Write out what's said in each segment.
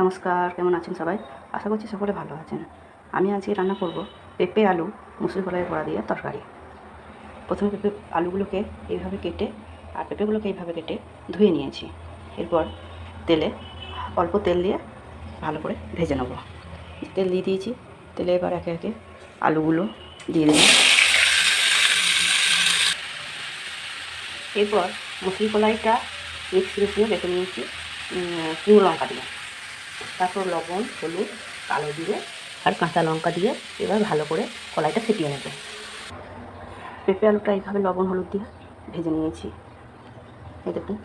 নমস্কার, কেমন আছেন সবাই? আশা করছি সকলে ভালো আছেন। আমি আজকে রান্না করব পেঁপে আলু মুসুর কলাইয়ের বড়া দিয়ে তরকারি। প্রথমে আলুগুলোকে এইভাবে কেটে আর পেঁপেগুলোকে এইভাবে কেটে ধুয়ে নিয়েছি। এরপর অল্প তেল দিয়ে ভালো করে ভেজে নেব। তেল দিয়ে দিয়েছি। তেলে এবার একে একে আলুগুলো দিয়ে দেব। এরপর মুসুর কলাইটা মিক্সিতে বেটে নিয়েছি শুকনো লঙ্কা দিয়ে। তারপর লবণ, হলুদ, কালো জিরে আর কাঁচা লঙ্কা দিয়ে এবার ভালো করে কলাইটা ফেটিয়ে নেব। পেঁপে আলুটা এইভাবে লবণ হলুদ দিয়ে ভেজে নিয়েছি। এই দেখুন,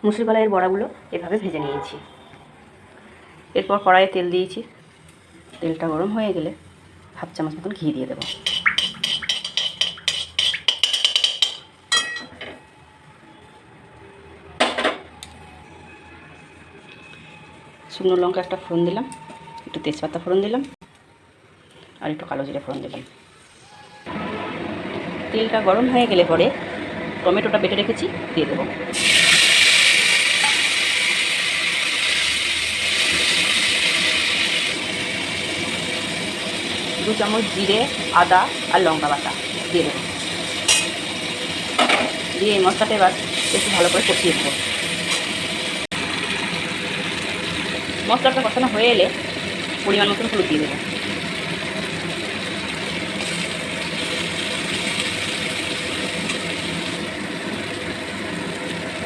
মুসুর কলাইয়ের বড়াগুলো এভাবে ভেজে নিয়েছি। এরপর কড়াইয়ে তেল দিয়েছি। তেলটা গরম হয়ে গেলে হাফ চামচ মতন ঘি দিয়ে দেবো। শুকনো লঙ্কা একটা ফোড়ন দিলাম, একটু তেজপাতা ফোড়ন দিলাম আর একটু কালো জিরে ফোড়ন দিলাম। তেলটা গরম হয়ে গেলে পরে টমেটোটা বেটে রেখেছি দিয়ে দেবো। দু চামচ জিরে, আদা আর লঙ্কা বাটা দিয়ে দেবো। দিয়ে এই মশলাটা এবার একটু ভালো করে কষিয়ে দেবো। মশলাটা কষানো হয়ে এলে পরিমাণ মতন হলুদ দিয়ে দেবো।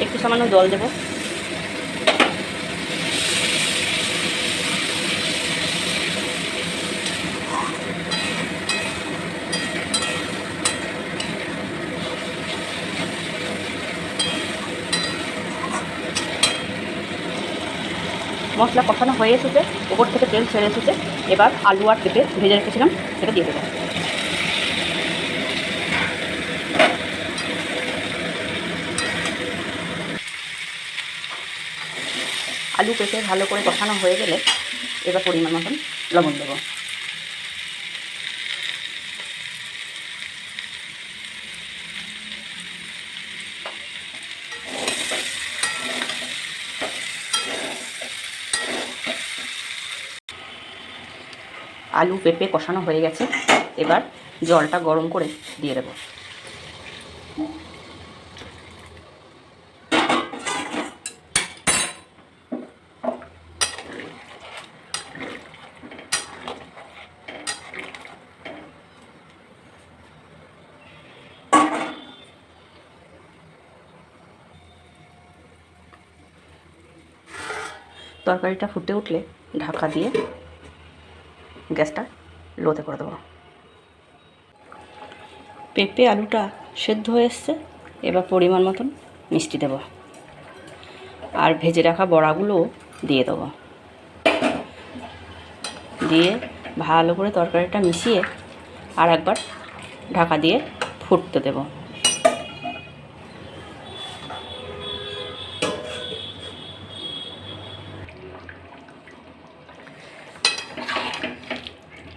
একটু সামান্য জল দেবো। মশলা কষানো হয়ে এসেছে, ওপর থেকে তেল ছেড়ে এসেছে। এবার আলু আর পেঁপে ভেজে রেখেছিলাম সেটা দিয়ে দেবো। আলু পেঁপে ভালো করে কষানো হয়ে গেলে এবার পরিমাণ মতন লবণ দেবো। আলু পেঁপে কষানো হয়ে গেছে, এবার জলটা গরম করে দিয়ে দেবো। তরকারিটা ফুটে উঠলে ঢাকা দিয়ে গ্যাসটা লোতে করে দেবো। পেঁপে আলুটা সেদ্ধ হয়ে এসছে, এবার পরিমাণ মতন মিষ্টি দেবো আর ভেজে রাখা বড়াগুলোও দিয়ে দেবো। দিয়ে ভালো করে তরকারিটা মিশিয়ে আর একবার ঢাকা দিয়ে ফুটতে দেবো।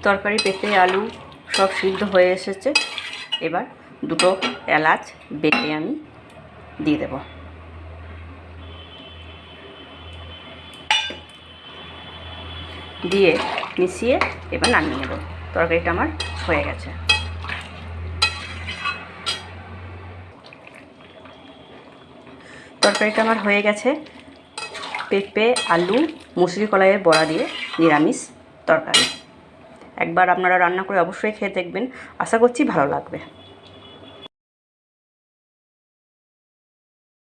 তরকারি পেঁপে আলু সব সিদ্ধ হয়ে এসেছে, এবার দুটো এলাচ বেটে আমি দিয়ে দেব। দিয়ে মিশিয়ে এবার নামিয়ে নেব। তরকারিটা আমার হয়ে গেছে। তরকারিটা আমার হয়ে গেছে পেঁপে আলু মুসুরি কলাইয়ের বড়া দিয়ে নিরামিষ তরকারি। একবার আপনারা রান্না করে অবশ্যই খেয়ে দেখবেন, আশা করছি ভালো লাগবে।